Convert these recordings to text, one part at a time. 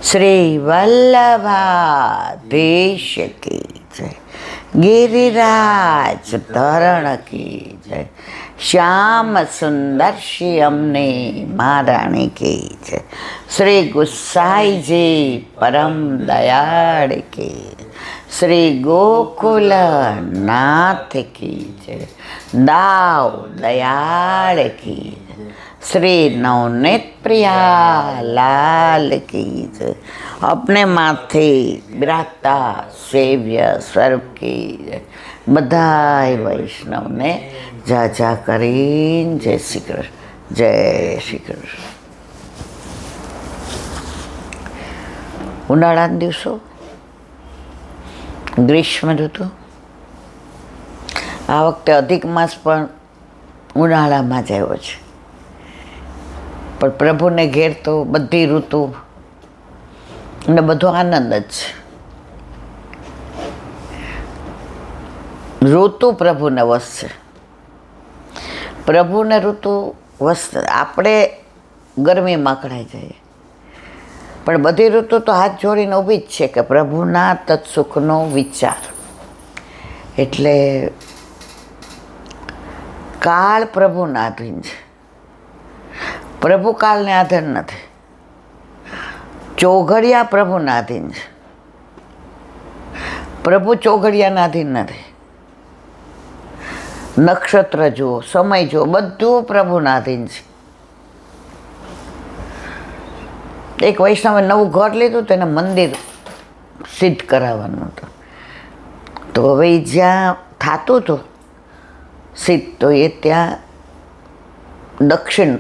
શ્રી વલ્લભાધીશ કી જય, ગિરિરાજ ધરણ કી જય, શ્યામ સુંદર શ્રી અમને મહારાણી કી જય, શ્રી ગુસાઈજી પરમ દયાળ કી, શ્રી ગોકુલ નાથ કી જય, દાવ દયાળ કી જય, श्री नवनीत प्रिया लाल की जय, अपने माथे बिराजता सेव्य स्वरूप की जय, बधाई वैष्णव ने जा जा करीन जय श्री कृष्ण, जय श्री कृष्ण. ઉનાળાના દિવસો, ગ્રીષ્મ ઋતુ, આ વખતે અધિક માસ પણ ઉનાળામાં જ આવ્યો છે. પણ પ્રભુને ઘેર તો બધી ઋતુ અને બધો આનંદ જ છે. ઋતુ પ્રભુને વશ છે, પ્રભુને ઋતુ વશ. આપણે ગરમીમાં કઢાઈ જઈએ, પણ બધી ઋતુ તો હાથ જોડીને ઊભી જ છે કે પ્રભુના તત્સુખનો વિચાર. એટલે કાળ પ્રભુના આધીન છે, પ્રભુ કાળને આધીન નથી. ચોઘડિયા પ્રભુના આધીન છે, પ્રભુ ચોઘડિયાના આધીન નથી. નક્ષત્ર જુઓ, સમય જુઓ, બધું પ્રભુના આધીન છે. એક વૈષ્ણવે નવું ઘર લીધું તો એને મંદિર સિદ્ધ કરાવવાનું હતું. તો હવે જ્યાં થતું હતું સિદ્ધ, તો એ ત્યાં દક્ષિણ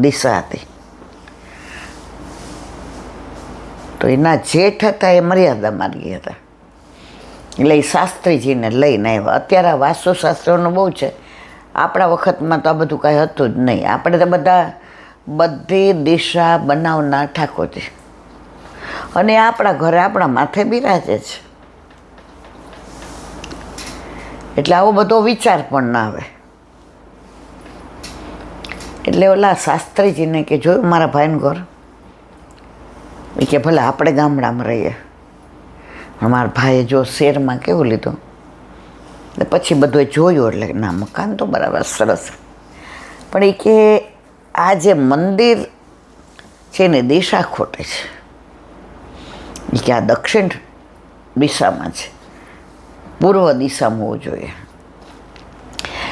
દિશા હતી. તો એના જેઠ હતા એ મર્યાદા માર્ગી હતા, એટલે એ શાસ્ત્રીજીને લઈને આવ્યા. અત્યારે વાસ્તુશાસ્ત્રનું બહુ છે, આપણા વખતમાં તો આ બધું કાંઈ હતું જ નહીં. આપણે તો બધી દિશા બનાવનાર ઠાકોરજી, અને આપણા ઘરે આપણા માથે બિરાજે છે. એટલે આવો બધો વિચાર પણ ના આવે. એટલે ઓલા શાસ્ત્રીજીને કે જોયું મારા ભાઈનું ઘર, એ કે ભલે આપણે ગામડામાં રહીએ, મારા ભાઈએ જો શહેરમાં કેવું લીધું. એટલે પછી બધું જોયું, એટલે ના મકાન તો બરાબર સરસ, પણ એ કે આ જે મંદિર છે એની દિશા ખોટે છે. એ કે આ દક્ષિણ દિશામાં છે, પૂર્વ દિશામાં હોવું જોઈએ.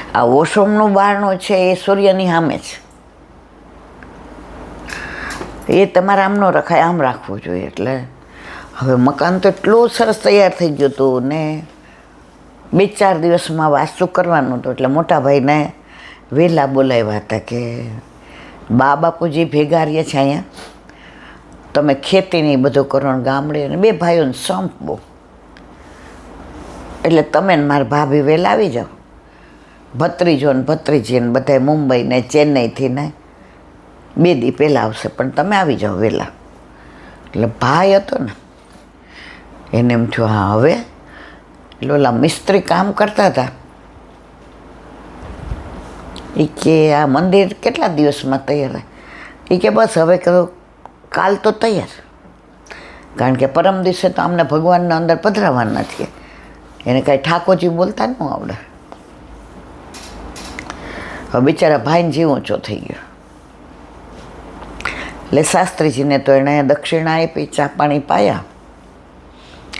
આ ઓશોમનું બારણું છે એ સૂર્યની સામે છે, એ તમારે આમ ન રખાય, આમ રાખવું જોઈએ. એટલે હવે મકાન તો એટલું સરસ તૈયાર થઈ ગયું હતું ને 2-4 દિવસમાં વાસ્તુ કરવાનું હતું. એટલે મોટા ભાઈને વહેલા બોલાવ્યા હતા કે બાપુજી ભેગા રહીએ છે અહીંયા, તમે ખેતીની બધું કરો ને ગામડે, અને 2 ભાઈઓને સંપ બહુ, એટલે તમે ને મારા ભાભી વહેલા આવી જાઓ. ભત્રીજો ને ભત્રીજી ને બધા મુંબઈ ને ચેન્નઈથી ને 2 દી પહેલાં આવશે, પણ તમે આવી જાઓ વહેલા. એટલે ભાઈ હતો ને એને એમ થયું હા હવે. એટલે ઓલા મિસ્ત્રી કામ કરતા હતા, એ કે આ મંદિર કેટલા દિવસમાં તૈયાર થાય? એ કે બસ હવે કહ્યું કાલ તો તૈયાર, કારણ કે પરમ દિવસે તો અમને ભગવાનના અંદર પધરાવવાના છીએ. એને કાંઈ ઠાકોરજી બોલતા ન આવડે. હવે બિચારા ભાઈને જીવ ઊંચો થઈ ગયો. એટલે શાસ્ત્રીજીને તો એણે દક્ષિણા આપી, ચા પાણી પાયા.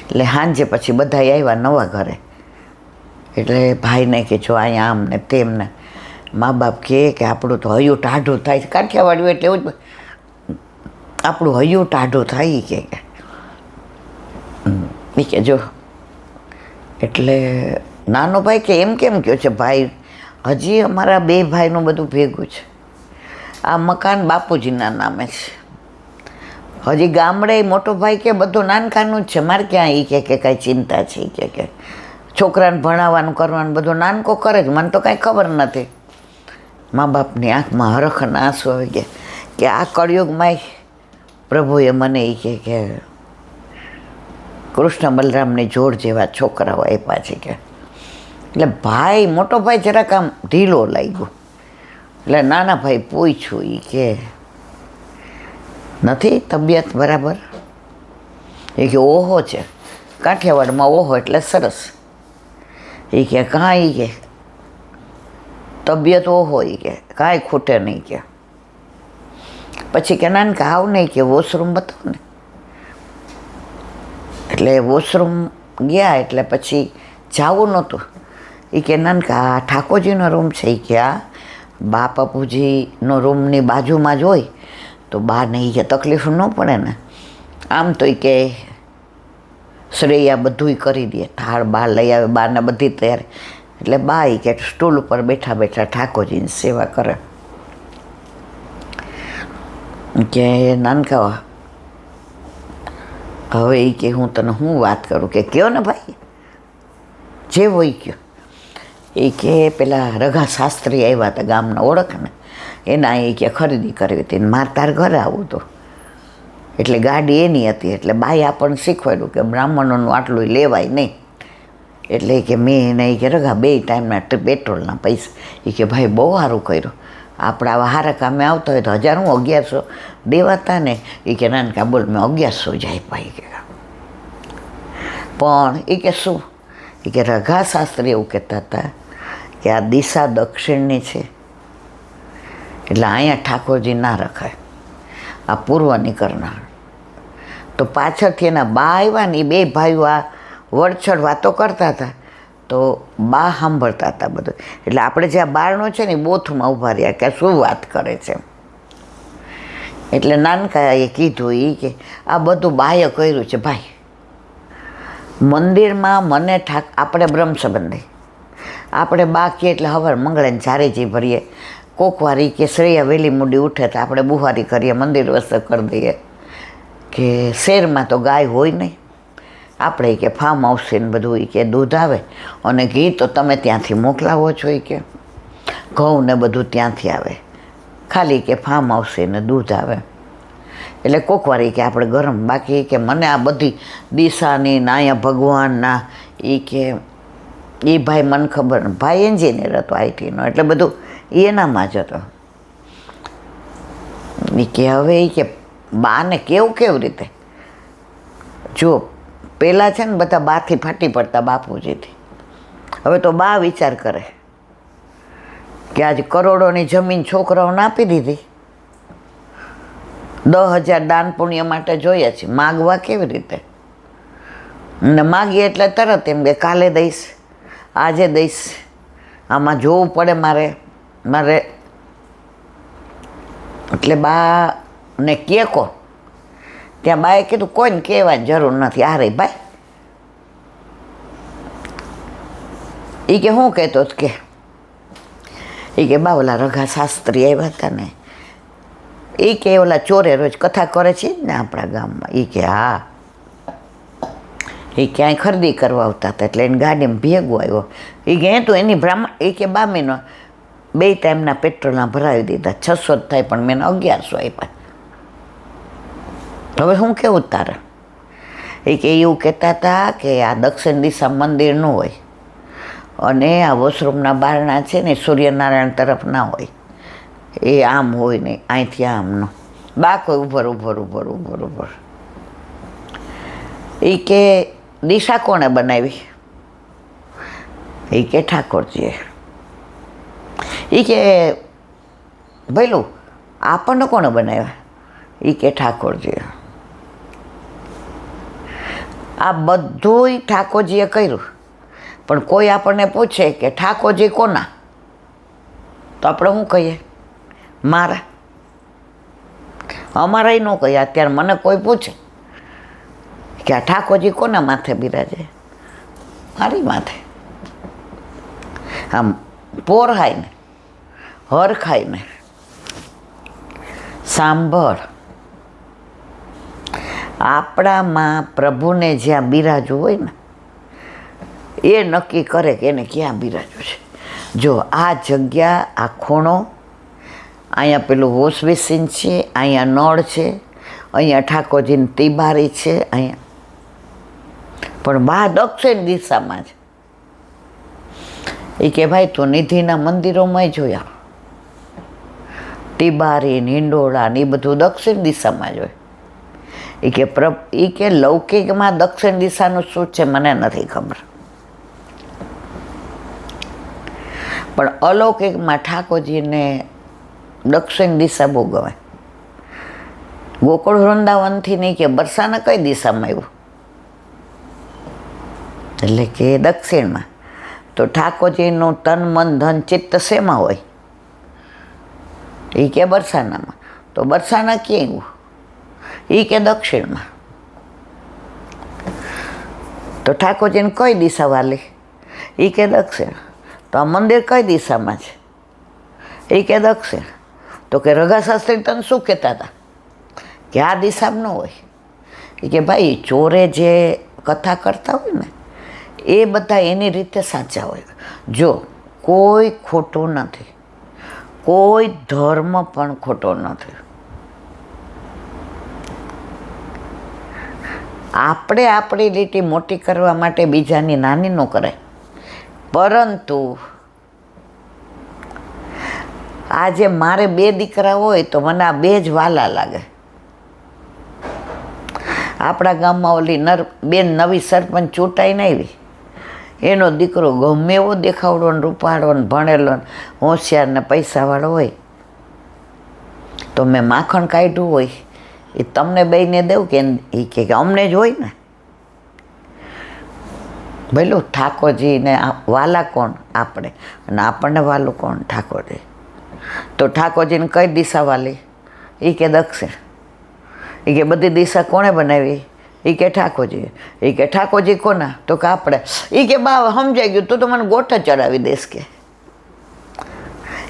એટલે સાંજે પછી બધા આવ્યા નવા ઘરે. એટલે ભાઈને કે જો અહીંયા આમ ને તેમ ને, મા બાપ કહે કે આપણું તો હૈયું ટાઢું થાય છે. કાઠિયાવાડીયું એટલે એવું જ, આપણું હૈયું ટાઢું થાય કે જો. એટલે નાનો ભાઈ કે એમ કેમ કહ્યો છે ભાઈ, હજી અમારા 2 ભાઈનું બધું ભેગું છે. આ મકાન બાપુજીના નામે છે. હજી ગામડે મોટો ભાઈ કે બધું નાનકાનું જ છે, મારે ક્યાં એ કે કાંઈ ચિંતા છે. કે છોકરાને ભણાવવાનું કરવાનું બધું નાનકો કરે જ, મને તો કાંઈ ખબર નથી. મા બાપની આંખમાં હરખના આંસુ આવી ગયા કે આ કળિયુગમાં પ્રભુએ મને એ કે કૃષ્ણ બલરામની જોડ જેવા છોકરાઓ આપ્યા છે કે. એટલે ભાઈ મોટો ભાઈ જરાક આમ ઢીલો લાગ્યો. એટલે નાના ભાઈ પૂછ્યું એ કે નથી તબિયત બરાબર? એ કે ઓહો છે, કાઠિયાવાડમાં ઓહો એટલે સરસ. એ કે કાંઈ કે તબિયત ઓહો, એ કે કાંઈ ખૂટે નહીં કે. પછી કે નાનકા આવ નહીં કે વોશરૂમ બતાવો ને. એટલે વોશરૂમ ગયા એટલે પછી જવું નહોતું. એ કે નાનકા આ ઠાકોરજીનો રૂમ છે. એ કે આ બા પપ્પુજીનો રૂમની બાજુમાં જ હોય તો બાને એ કે તકલીફ ન પડે ને. આમ તો એ કે શ્રેયા બધુંય કરી દે, થાળ બા લઈ આવે, બાને બધી તૈયારી. એટલે બા એ કે સ્ટૂલ ઉપર બેઠા બેઠા ઠાકોરજીની સેવા કરે. કે નાનકા હવે એ કે હું તને હું વાત કરું. કે કયો ને ભાઈ, જે હોય કયો. એ કે પેલા રઘા શાસ્ત્રી આવ્યા હતા ગામના, ઓળખ ને, એના એ કે ખરીદી કરવી હતી, મારે તાર ઘરે આવું હતું. એટલે ગાડી એની હતી. એટલે બાઈ આપણને શીખવાડ્યું કે બ્રાહ્મણોનું આટલું લેવાય નહીં. એટલે કે મેં એને કે રઘા 2 ટાઈમના પેટ્રોલના પૈસા. એ કે ભાઈ બહુ સારું કર્યું, આપણે આવા સારા કામે આવતા હોય તો 1000 હું 1100 દેવાતા ને. એ કે નાનકા બોલ મેં 1100 જાય ભાઈ કે. પણ એ કે શું, એ કે રઘા શાસ્ત્રી એવું કહેતા હતા કે આ દિશા દક્ષિણની છે, એટલે અહીંયા ઠાકોરજી ના રખાય, આ પૂર્વની કરનાર. તો પાછળથી એના બા આવ્યા ને, એ 2 ભાઈઓ આ વડછડ વાતો કરતા હતા તો બા સાંભળતા હતા બધું. એટલે આપણે જે આ બારણો છે ને એ બોથમાં ઊભા રહ્યા કે શું વાત કરે છે. એટલે નાનકાએ કીધું એ કે આ બધું બાએ કર્યું છે ભાઈ. મંદિરમાં મને આપણે બ્રહ્મ સંબંધી, આપણે બા કહીએ એટલે હવાર મંગળે ચારેજી ભરીએ. કોક વાર કે શ્રેયા વહેલી મૂડી ઉઠે તો આપણે બુહારી કરીએ, મંદિર વસ્તુ કરી દઈએ. કે શહેરમાં તો ગાય હોય નહીં, આપણે કે ફાર્મ હાઉસ ને બધું કે દૂધ આવે અને ઘી તો તમે ત્યાંથી મોકલાવો છો. કે ઘઉં ને બધું ત્યાંથી આવે, ખાલી કે ફાર્મ હાઉસ ને દૂધ આવે. એટલે કોક વાર કે આપણે ગરમ. બાકી કે મને આ બધી દિશાની ના અહીંયા ભગવાનના એ કે એ ભાઈ મને ખબર ને, ભાઈ એન્જિનિયર હતો આઈટીનો, એટલે બધું એનામાં જ હતો. એ કે હવે એ કે બાને કેવી રીતે, જો પહેલાં છે ને બધા બાથી ફાટી પડતા બાપુજીથી. હવે તો બા વિચાર કરે કે આજે કરોડોની જમીન છોકરાઓને આપી દીધી, 10,000 દાન પુણ્ય માટે જોઈએ છે, માગવા કેવી રીતે. ને માગીએ એટલે તરત એમ કે કાલે દઈશ, આજે દઈશ. આમાં જોવું પડે મારે. એટલે બા ને કે કોણ, ત્યાં બાએ કીધું કોઈને કહેવાની જરૂર નથી. આ રહી ભાઈ. એ કે હું કહેતો કે એ કે બા ઓલા રઘા શાસ્ત્રી આવ્યા હતા ને, એ કે ઓલા ચોરે રોજ કથા કરે છે જ ને આપણા ગામમાં. એ કે હા, એ ક્યાંય ખરીદી કરવા આવતા હતા એટલે એની ગાડીમાં ભેગો આવ્યો. એ કે તો એની બ્રાહ્મણ. એ કે બા મેં 2 ટાઈમના પેટ્રોલના ભરાવી દીધા, 600 જ થાય પણ મેં 1100 આપ્યા. હવે શું કેવું તારે. એ કે એવું કહેતા હતા કે આ દક્ષિણ દિશા મંદિર ન હોય અને આ વોશરૂમના બારણા છે ને સૂર્યનારાયણ તરફ ના હોય, એ આમ હોય ને અહીંથી આમનો. બા કોઈ ઉભર. એ કે દિશા કોણે બનાવી. એ કે ઠાકોરજીએ. એ કે ભઈલું આપણને કોણે બનાવ્યા. એ કે ઠાકોરજીએ. આ બધુંય ઠાકોરજીએ કર્યું. પણ કોઈ આપણને પૂછે કે ઠાકોરજી કોના, તો આપણે શું કહીએ, મારા. અમારાય ન કહીએ. અત્યારે મને કોઈ પૂછે કે આ ઠાકોરજી કોના માથે બિરાજે, મારી માથે. આમ પોરહાય ને હરખાય ને સાંભળ. આપણામાં પ્રભુને જ્યાં બિરાજવું હોય ને એ નક્કી કરે કે એને ક્યાં બિરાજવું છે. જો આ જગ્યા, આ ખૂણો, અહીંયા પેલું વોશ બેસિન છે, અહીંયા નળ છે, અહીંયા ઠાકોરજીની તિબારી છે, અહીંયા પણ બા દક્ષિણ દિશામાં છે. એ કે ભાઈ તું નિધિના મંદિરોમાં જોયા, તિબારી હિંડોળા ને એ બધું દક્ષિણ દિશામાં જ હોય. એ કે લૌકિકમાં દક્ષિણ દિશાનું શું છે મને નથી ખબર, પણ અલૌકિકમાં ઠાકોરજીને દક્ષિણ દિશા બહુ ગમે. ગોકુળ વૃંદાવનથી નહીં કે બરસાના કઈ દિશામાં આવ્યું, એટલે કે દક્ષિણમાં. તો ઠાકોરજીનું તન મન ધન ચિત્ત શેમાં હોય? એ કે બરસાનામાં. તો બરસાના ક્યાં આવ્યું? એ કે દક્ષિણમાં. તો ઠાકોરજીને કઈ દિશા વાલી? એ કે દક્ષિણ. તો આ મંદિર કઈ દિશામાં છે? એ કે દક્ષિણ. તો કે રઘાશાસ્ત્રી તને શું કહેતા હતા કે આ દિશામાં ન હોય? એ કે ભાઈ ચોરે જે કથા કરતા હોય ને એ બધા એની રીતે સાચા હોય. જો કોઈ ખોટું નથી, કોઈ ધર્મ પણ ખોટો નથી. આપણે આપણી લીટી મોટી કરવા માટે બીજાની નાની ન કરાય, પરંતુ આજે મારે 2 દીકરા હોય તો મને આ 2 જ વાલા લાગે. આપણા ગામમાં ઓલી બેન નવી સરપંચ ચૂંટાઈને આવી, એનો દીકરો ગમે એવો દેખાવડો ને રૂપાળો ને ભણેલો ને હોશિયાર ને પૈસાવાળો હોય, તો મેં માખણ કાઢ્યું હોય એ તમને બેયને દેવું કે એ કે અમને જ હોય ને. ભલે ઠાકોરજીને વાલા કોણ? આપણે. અને આપણને વાલું કોણ? ઠાકોરજી. તો ઠાકોરજીને કઈ દિશા વાલી? એ કે દક્ષિણ. એ કે બધી દિશા કોણે બનાવી? એ કે ઠાકોરજી. એ કે ઠાકોરજી કોના? તો કે આપણે. એ કે બા સમજાઈ ગયું, તું તો મને ગોઠ ચડાવી દઈશ કે.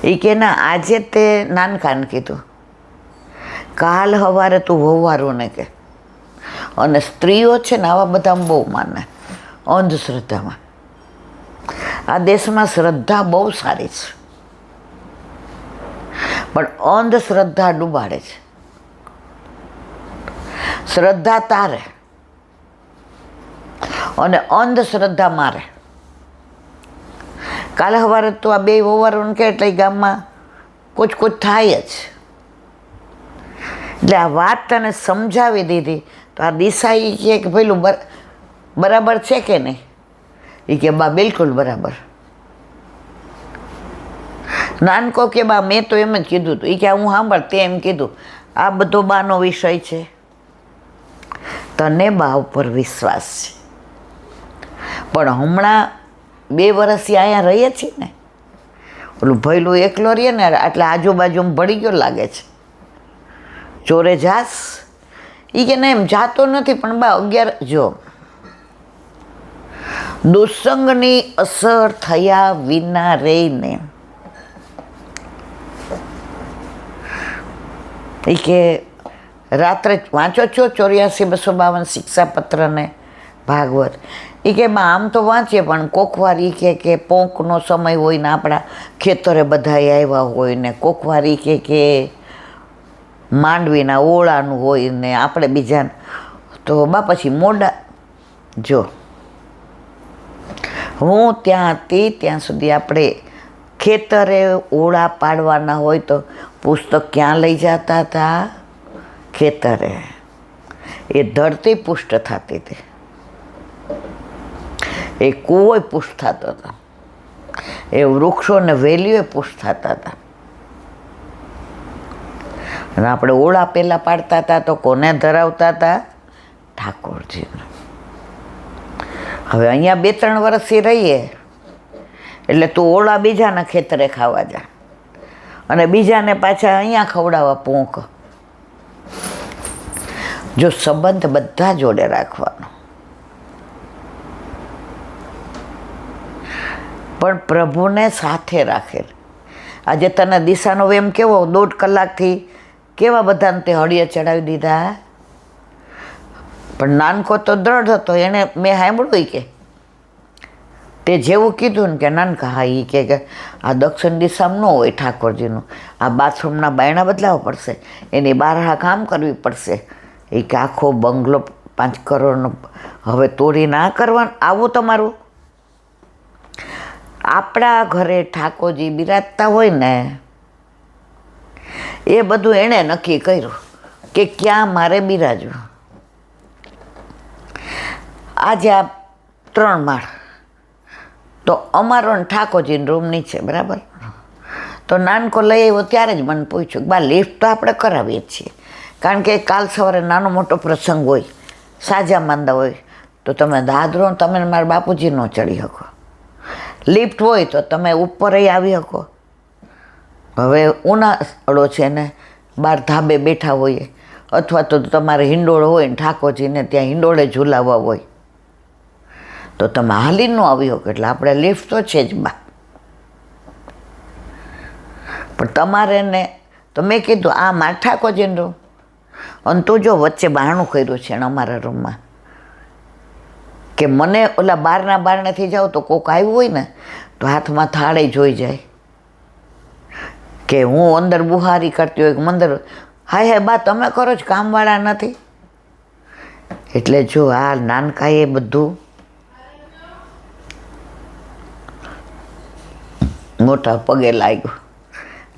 એ કે ના, આજે તે નાનકાન કીધું, કાલ સવારે તું વહવારું ને કે. અને સ્ત્રીઓ છે ને આવા બધામાં બહુ માને, અંધશ્રદ્ધામાં. આ દેશમાં શ્રદ્ધા બહુ સારી છે, પણ અંધશ્રદ્ધા ડૂબાડે છે. શ્રદ્ધા તારે અને અંધશ્રદ્ધા મારે. કાલે સવારે તો આ 2 વવારોને કે એટલે ગામમાં કૂચ થાય જ. એટલે આ વાત તને સમજાવી દીધી તો આ દિશા એ કહે કે પેલું બરાબર છે કે નહીં? એ કે બા બિલકુલ બરાબર. નાનકો કે બા મેં તો એમ જ કીધું હતું. એ કે હું સાંભળ, તે એમ કીધું. આ બધો બાનો વિષય છે, તને બા ઉપર વિશ્વાસ છે. પણ હમણાં 2 વર્ષથી અહીંયા રહીએ છીએ ને, ઓલું ભૈલું એકલો રહીએ ને એટલે આજુબાજુમાં ભળી ગયો લાગે છે. ચોરે જાસ? એ કે ના, એમ જાતો નથી, પણ બા 11 જો દુસંગની અસર થયા વિના રહીને, એ કે રાત્રે વાંચો છો 84-252 શિક્ષાપત્રને ભાગવત? એ કે બા આમ તો વાંચીએ, પણ કોકવાર એ કે પોંકનો સમય હોય ને આપણા ખેતરે બધા આવ્યા હોય ને, કોકવાર એ કે માંડવીના ઓળાનું હોય ને આપણે બીજાને, તો બા પછી મોડા. જો હું ત્યાં હતી ત્યાં સુધી આપણે ખેતરે ઓળા પાડવાના હોય તો પુસ્તક ક્યાં લઈ જતા હતા? ખેતરે. એ ધરતી પુષ્ટ થતી હતી, એ કૂવો પુષ્ટ થતો હતો, એ વૃક્ષોને વેલીઓ પુષ્ટ થતા હતા. અને આપણે ઓળા પહેલાં પાડતા હતા તો કોને ધરાવતા હતા? ઠાકોરજીને. હવે અહીંયા 2-3 વર્ષથી રહીએ એટલે તું ઓળા બીજાના ખેતરે ખાવા જા અને બીજાને પાછા અહીંયા ખવડાવવા પોંક. જો સંબંધ બધા જોડે રાખવાનો, પણ પ્રભુને સાથે રાખેલ. આજે તને દિશાનો વેમ કેવો 1.5 કલાકથી કેવા બધાને તે હળીએ ચડાવી દીધા. પણ નાનકો તો દ્રઢ હતો, એને મેં સાંભળ્યું કે તે જેવું કીધું ને કે નાનકા, હા એ કે આ દક્ષિણ દિશામાં ન હોય ઠાકોરજીનું, આ બાથરૂમના બાયણા બદલાવવા પડશે, એની બહાર કામ કરવી પડશે. એ કે આખો બંગલો 5 કરોડનો હવે તોડી ના કરવાનું. આવું તમારું? આપણા ઘરે ઠાકોરજી બિરાજતા હોય ને, એ બધું એણે નક્કી કર્યું કે ક્યાં મારે બિરાજવું. આજે આ 3 માળ, તો અમારો ને ઠાકોરજીનો રૂમ નીચે, બરાબર. તો નાનકો લઈ આવ્યો ત્યારે જ મને પૂછ્યું કે બા લિફ્ટ તો આપણે કરાવીએ છીએ, કારણ કે કાલ સવારે નાનો મોટો પ્રસંગ હોય, સાજા માંદા હોય, તો તમે દાદરો તમે મારા બાપુજી ન ચડી શકો. લિફ્ટ હોય તો તમે ઉપર આવી શકો. હવે ઉનાળો છે ને બહાર ધાબે બેઠા હોઈએ, અથવા તો તમારે હિંડોળો હોય ને ઠાકોરજીને ત્યાં હિંડોળે ઝૂલાવવા હોય, તો તમે હાલી ન આવી શકો. એટલે આપણે લિફ્ટ તો છે જ બા, પણ તમારે ને તો મેં કીધું આ મારા ઠાકોરજીનો રૂમ, અને તું જો વચ્ચે બહાણું કર્યું છે ને અમારા રૂમમાં, કે મને ઓલા બહારના બારણેથી જાઉં તો કોક આવ્યું હોય ને તો હાથમાં થાળે જોઈ જાય કે હું અંદર બુહારી કરતી હોય કે મંદર. હાય બા તમે કરો જ, કામવાળા નથી. એટલે જો આ નાનકાએ બધું મોટા પગે લાગ્યું.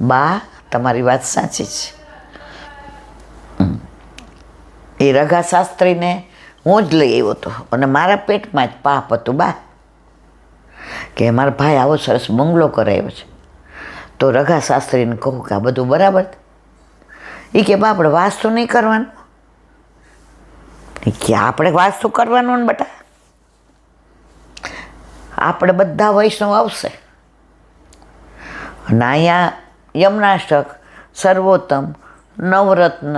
બા તમારી વાત સાચી છે. એ રઘા શાસ્ત્રીને હું જ લઈ આવ્યો હતો, અને મારા પેટમાં જ પાપ હતું બા, કે મારા ભાઈ આવો સરસ બંગલો કરાવ્યો છે. તો રઘા શાસ્ત્રીને કહું કે આ બધું બરાબર? એ કે બા આપણે વાસ્તુ નહીં કરવાનું. કે આપણે વાસ્તુ કરવાનું ને બટા, આપણે બધા વૈષ્ણવ આવશે, અને અહીંયા યમનાષ્ટક, સર્વોત્તમ, નવરત્ન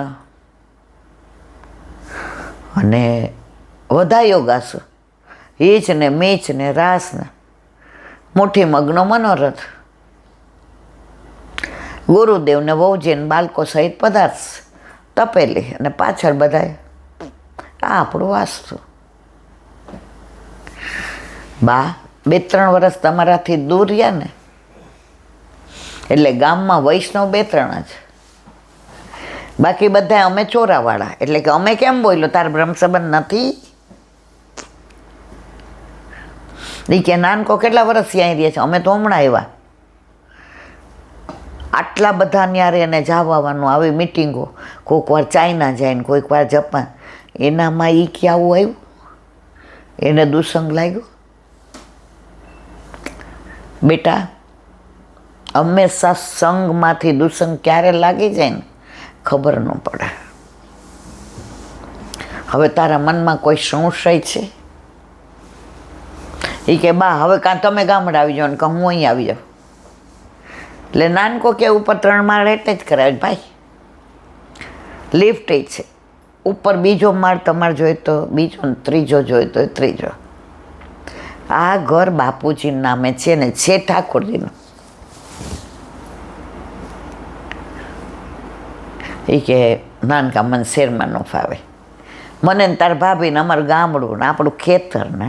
અને બધા યોગાસો, હિચ ને મેચ ને રાસ ને મુઠ્ઠી મગનો મનોરથ, ગુરુદેવ ને વહુજી ને બાળકો સહિત પદાર્થ તપેલી, અને પાછળ બધાય આ આપણું વાસ્તુ. બા 2-3 વર્ષ તમારાથી દૂર રહ્યા ને, એટલે ગામમાં વૈષ્ણવ 2-3 જ, બાકી બધા અમે ચોરાવાળા. એટલે કે અમે કેમ બોલ્યો તાર બ્રહ્મ સંબંધ નથી? એ કે નાનકો કેટલા વર્ષ ત્યાં રહ્યા છે, અમે તો હમણાં આવ્યા. આટલા બધા ન્યારે એને જવાનું, આવી મિટિંગો, કોઈક વાર ચાઇના જાય ને કોઈક વાર જાપાન, એનામાં એ કે આવું આવ્યું, એને દુસંગ લાગ્યો. બેટા હંમેશા સંગમાંથી દુસંગ ક્યારે લાગી જાય ને ખબર ન પડે. હવે તારા મનમાં કોઈ સંશય છે? એ કે બા હવે કાં તમે ગામડે આવી જાઓ ને કાં હું અહીં આવી જાઉં. એટલે નાનકો કે ઉપર 3 માળ એટલે જ કરાવે ભાઈ, લિફ્ટ છે ઉપર, બીજો માળ તમારે જોઈએ તો બીજો, ને ત્રીજો જોઈએ તો ત્રીજો. આ ઘર બાપુજી નામે છે ને છે ઠાકોરજીનું. એ કે નાનકા મને શેરમાં ન ફાવે, મને ને તાર ભાભીને અમારું ગામડું ને આપણું ખેતર ને